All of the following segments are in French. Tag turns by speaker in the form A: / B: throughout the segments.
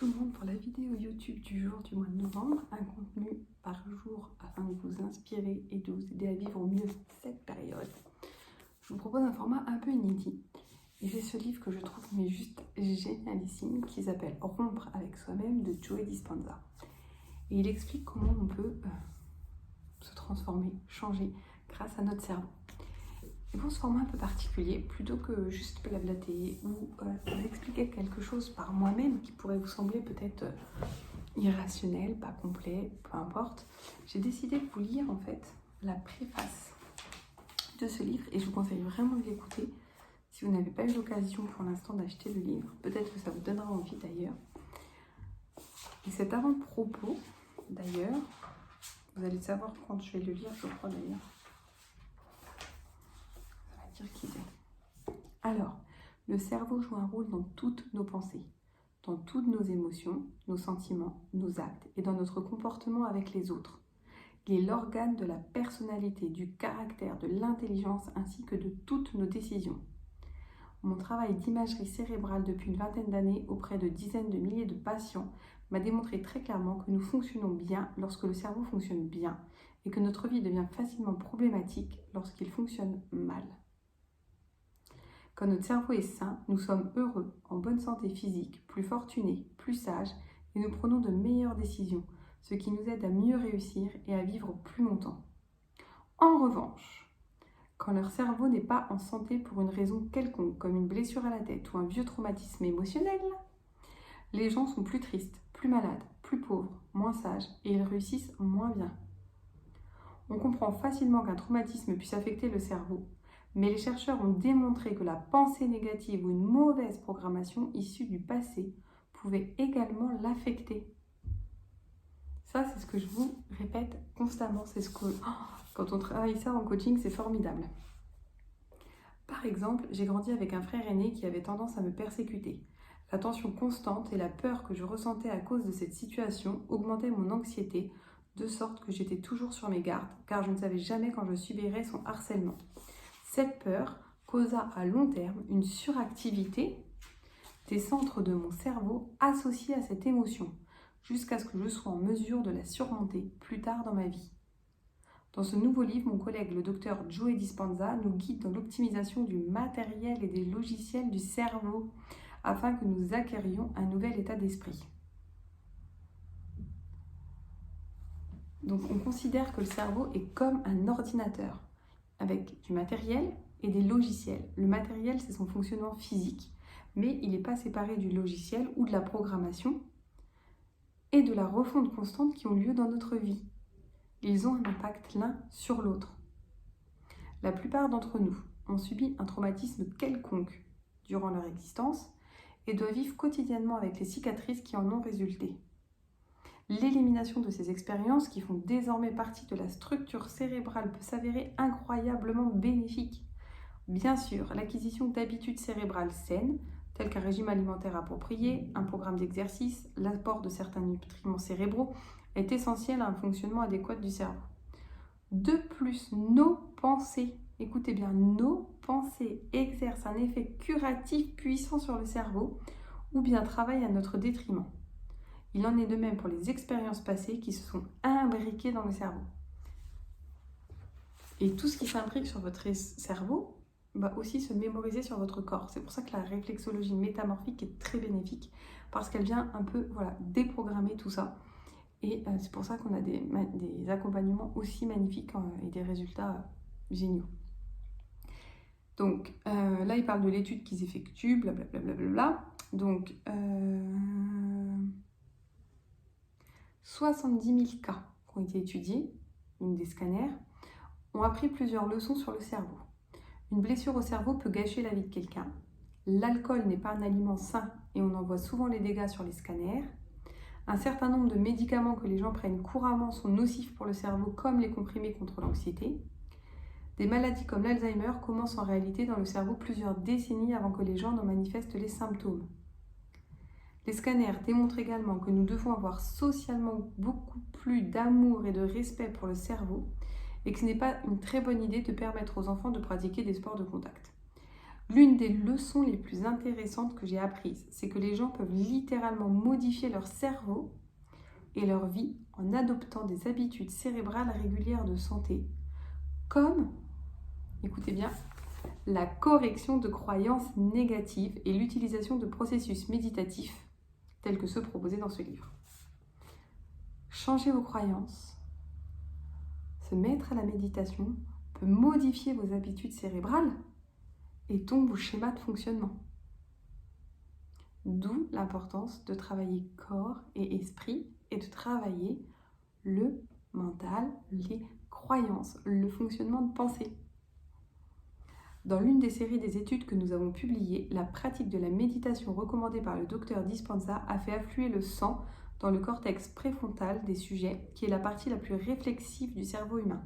A: tout le monde pour la vidéo YouTube du jour du mois de novembre, un contenu par jour afin de vous inspirer et de vous aider à vivre au mieux cette période. Je vous propose un format un peu inédit et j'ai ce livre que je trouve mais juste génialissime qui s'appelle Rompre avec soi-même de Joe Dispenza. Et il explique comment on peut se transformer, changer grâce à notre cerveau. Et pour ce format un peu particulier, plutôt que juste blablater ou vous expliquer quelque chose par moi-même qui pourrait vous sembler peut-être irrationnel, pas complet, peu importe, j'ai décidé de vous lire en fait la préface de ce livre et je vous conseille vraiment de l'écouter si vous n'avez pas eu l'occasion pour l'instant d'acheter le livre. Peut-être que ça vous donnera envie d'ailleurs. Et cet avant-propos d'ailleurs, vous allez savoir quand je vais le lire, je crois d'ailleurs. Alors, le cerveau joue un rôle dans toutes nos pensées, dans toutes nos émotions, nos sentiments, nos actes et dans notre comportement avec les autres. Il est l'organe de la personnalité, du caractère, de l'intelligence ainsi que de toutes nos décisions. Mon travail d'imagerie cérébrale depuis une vingtaine d'années auprès de dizaines de milliers de patients m'a démontré très clairement que nous fonctionnons bien lorsque le cerveau fonctionne bien et que notre vie devient facilement problématique lorsqu'il fonctionne mal. Quand notre cerveau est sain, nous sommes heureux, en bonne santé physique, plus fortunés, plus sages et nous prenons de meilleures décisions, ce qui nous aide à mieux réussir et à vivre plus longtemps. En revanche, quand leur cerveau n'est pas en santé pour une raison quelconque, comme une blessure à la tête ou un vieux traumatisme émotionnel, les gens sont plus tristes, plus malades, plus pauvres, moins sages et ils réussissent moins bien. On comprend facilement qu'un traumatisme puisse affecter le cerveau, mais les chercheurs ont démontré que la pensée négative ou une mauvaise programmation issue du passé pouvait également l'affecter. Ça, c'est ce que je vous répète constamment. C'est ce que, quand on travaille ça en coaching, c'est formidable. Par exemple, j'ai grandi avec un frère aîné qui avait tendance à me persécuter. La tension constante et la peur que je ressentais à cause de cette situation augmentaient mon anxiété, de sorte que j'étais toujours sur mes gardes, car je ne savais jamais quand je subirais son harcèlement. Cette peur causa à long terme une suractivité des centres de mon cerveau associés à cette émotion, jusqu'à ce que je sois en mesure de la surmonter plus tard dans ma vie. Dans ce nouveau livre, mon collègue le docteur Joe Dispenza nous guide dans l'optimisation du matériel et des logiciels du cerveau afin que nous acquérions un nouvel état d'esprit. Donc on considère que le cerveau est comme un ordinateur, avec du matériel et des logiciels. Le matériel, c'est son fonctionnement physique, mais il n'est pas séparé du logiciel ou de la programmation et de la refonte constante qui ont lieu dans notre vie. Ils ont un impact l'un sur l'autre. La plupart d'entre nous ont subi un traumatisme quelconque durant leur existence et doivent vivre quotidiennement avec les cicatrices qui en ont résulté. L'élimination de ces expériences qui font désormais partie de la structure cérébrale peut s'avérer incroyablement bénéfique. Bien sûr, l'acquisition d'habitudes cérébrales saines, telles qu'un régime alimentaire approprié, un programme d'exercice, l'apport de certains nutriments cérébraux, est essentielle à un fonctionnement adéquat du cerveau. De plus, nos pensées, écoutez bien, nos pensées exercent un effet curatif puissant sur le cerveau ou bien travaillent à notre détriment. Il en est de même pour les expériences passées qui se sont imbriquées dans le cerveau. Et tout ce qui s'imbrique sur votre cerveau va aussi se mémoriser sur votre corps. C'est pour ça que la réflexologie métamorphique est très bénéfique parce qu'elle vient un peu déprogrammer tout ça. Et c'est pour ça qu'on a des accompagnements aussi magnifiques et des résultats géniaux. Donc là, il parle de l'étude qu'ils effectuent, blablabla. Donc 70 000 cas qui ont été étudiés, donc des scanners, ont appris plusieurs leçons sur le cerveau. Une blessure au cerveau peut gâcher la vie de quelqu'un. L'alcool n'est pas un aliment sain et on en voit souvent les dégâts sur les scanners. Un certain nombre de médicaments que les gens prennent couramment sont nocifs pour le cerveau, comme les comprimés contre l'anxiété. Des maladies comme l'Alzheimer commencent en réalité dans le cerveau plusieurs décennies avant que les gens n'en manifestent les symptômes. Les scanners démontrent également que nous devons avoir socialement beaucoup plus d'amour et de respect pour le cerveau et que ce n'est pas une très bonne idée de permettre aux enfants de pratiquer des sports de contact. L'une des leçons les plus intéressantes que j'ai apprises, c'est que les gens peuvent littéralement modifier leur cerveau et leur vie en adoptant des habitudes cérébrales régulières de santé, comme, écoutez bien, la correction de croyances négatives et l'utilisation de processus méditatifs tels que ceux proposés dans ce livre. Changer vos croyances, se mettre à la méditation peut modifier vos habitudes cérébrales et donc vos schémas de fonctionnement. D'où l'importance de travailler corps et esprit et de travailler le mental, les croyances, le fonctionnement de pensée. Dans l'une des séries des études que nous avons publiées, la pratique de la méditation recommandée par le docteur Dispenza a fait affluer le sang dans le cortex préfrontal des sujets, qui est la partie la plus réflexive du cerveau humain.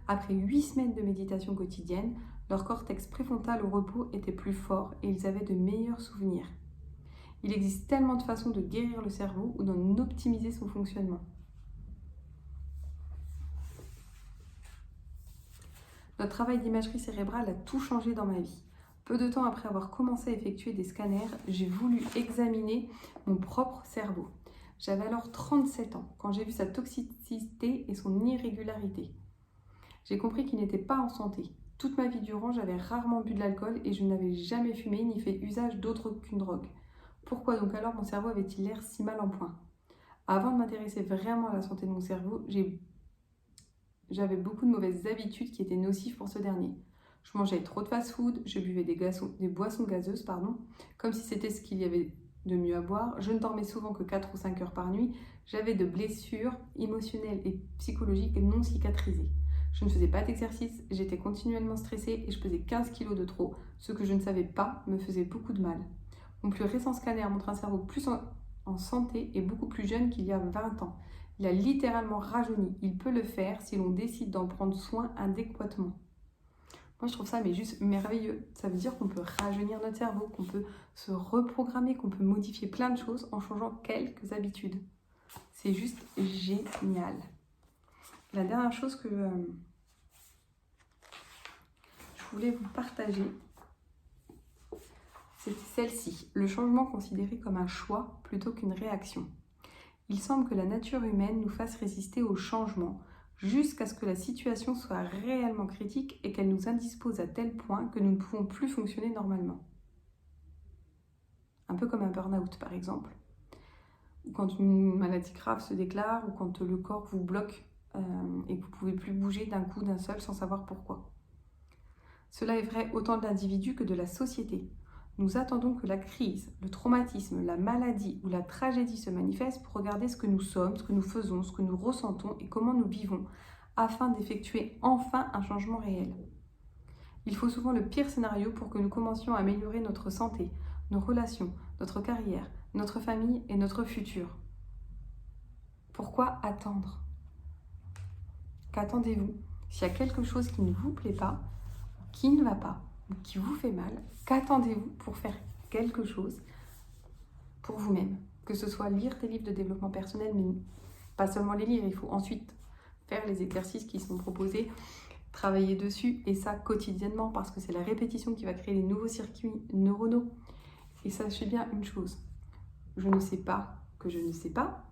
A: Après 8 semaines de méditation quotidienne, leur cortex préfrontal au repos était plus fort et ils avaient de meilleurs souvenirs. Il existe tellement de façons de guérir le cerveau ou d'en optimiser son fonctionnement. Notre travail d'imagerie cérébrale a tout changé dans ma vie. Peu de temps après avoir commencé à effectuer des scanners, j'ai voulu examiner mon propre cerveau. J'avais alors 37 ans quand j'ai vu sa toxicité et son irrégularité. J'ai compris qu'il n'était pas en santé. Toute ma vie durant, j'avais rarement bu de l'alcool et je n'avais jamais fumé ni fait usage d'autre qu'une drogue. Pourquoi donc alors mon cerveau avait-il l'air si mal en point? Avant de m'intéresser vraiment à la santé de mon cerveau, j'avais beaucoup de mauvaises habitudes qui étaient nocives pour ce dernier. Je mangeais trop de fast-food, je buvais des boissons gazeuses, comme si c'était ce qu'il y avait de mieux à boire. Je ne dormais souvent que 4 ou 5 heures par nuit. J'avais de blessures émotionnelles et psychologiques non cicatrisées. Je ne faisais pas d'exercice, j'étais continuellement stressée et je pesais 15 kilos de trop. Ce que je ne savais pas me faisait beaucoup de mal. Mon plus récent scanner montre un cerveau plus en santé et beaucoup plus jeune qu'il y a 20 ans. Il a littéralement rajeuni. Il peut le faire si l'on décide d'en prendre soin adéquatement. Moi, je trouve ça juste merveilleux. Ça veut dire qu'on peut rajeunir notre cerveau, qu'on peut se reprogrammer, qu'on peut modifier plein de choses en changeant quelques habitudes. C'est juste génial. La dernière chose que je voulais vous partager, c'est celle-ci. Le changement considéré comme un choix plutôt qu'une réaction. Il semble que la nature humaine nous fasse résister au changement jusqu'à ce que la situation soit réellement critique et qu'elle nous indispose à tel point que nous ne pouvons plus fonctionner normalement. Un peu comme un burn-out par exemple, ou quand une maladie grave se déclare, ou quand le corps vous bloque et que vous ne pouvez plus bouger d'un coup, d'un seul, sans savoir pourquoi. Cela est vrai autant de l'individu que de la société. Nous attendons que la crise, le traumatisme, la maladie ou la tragédie se manifestent pour regarder ce que nous sommes, ce que nous faisons, ce que nous ressentons et comment nous vivons, afin d'effectuer enfin un changement réel. Il faut souvent le pire scénario pour que nous commencions à améliorer notre santé, nos relations, notre carrière, notre famille et notre futur. Pourquoi attendre? Qu'attendez-vous? S'il y a quelque chose qui ne vous plaît pas, qui ne va pas, ou qui vous fait mal, qu'attendez-vous pour faire quelque chose pour vous-même? Que ce soit lire des livres de développement personnel, mais pas seulement les lire, il faut ensuite faire les exercices qui sont proposés, travailler dessus, et ça quotidiennement, parce que c'est la répétition qui va créer les nouveaux circuits neuronaux. Et sachez bien une chose, je ne sais pas que je ne sais pas.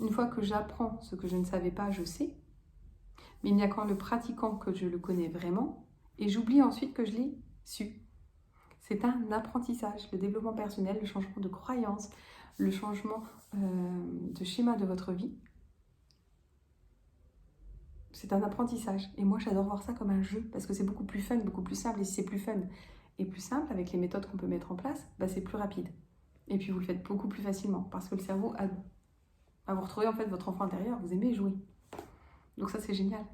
A: Une fois que j'apprends ce que je ne savais pas, je sais. Mais il n'y a qu'en le pratiquant que je le connais vraiment, et j'oublie ensuite que je l'ai su. C'est un apprentissage, le développement personnel, le changement de croyance, le changement de schéma de votre vie. C'est un apprentissage. Et moi, j'adore voir ça comme un jeu, parce que c'est beaucoup plus fun, beaucoup plus simple. Et si c'est plus fun et plus simple, avec les méthodes qu'on peut mettre en place, c'est plus rapide. Et puis, vous le faites beaucoup plus facilement, parce que le cerveau a vous retrouvé en fait votre enfant intérieur, vous aimez jouer. Donc ça, c'est génial.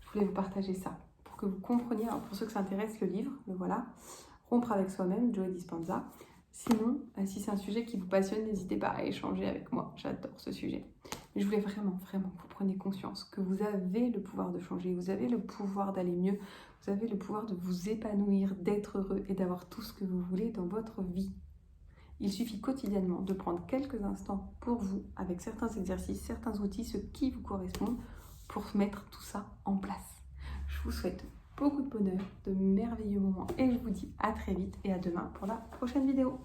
A: Je voulais vous partager ça, pour que vous compreniez, alors pour ceux que ça intéresse, le livre, le voilà, Rompre avec soi-même, Joe Dispenza. Sinon, si c'est un sujet qui vous passionne, n'hésitez pas à échanger avec moi, j'adore ce sujet. Mais je voulais vraiment que vous preniez conscience que vous avez le pouvoir de changer, vous avez le pouvoir d'aller mieux, vous avez le pouvoir de vous épanouir, d'être heureux et d'avoir tout ce que vous voulez dans votre vie. Il suffit quotidiennement de prendre quelques instants pour vous, avec certains exercices, certains outils, ceux qui vous correspondent, pour mettre tout ça en place. Je vous souhaite beaucoup de bonheur, de merveilleux moments et je vous dis à très vite et à demain pour la prochaine vidéo.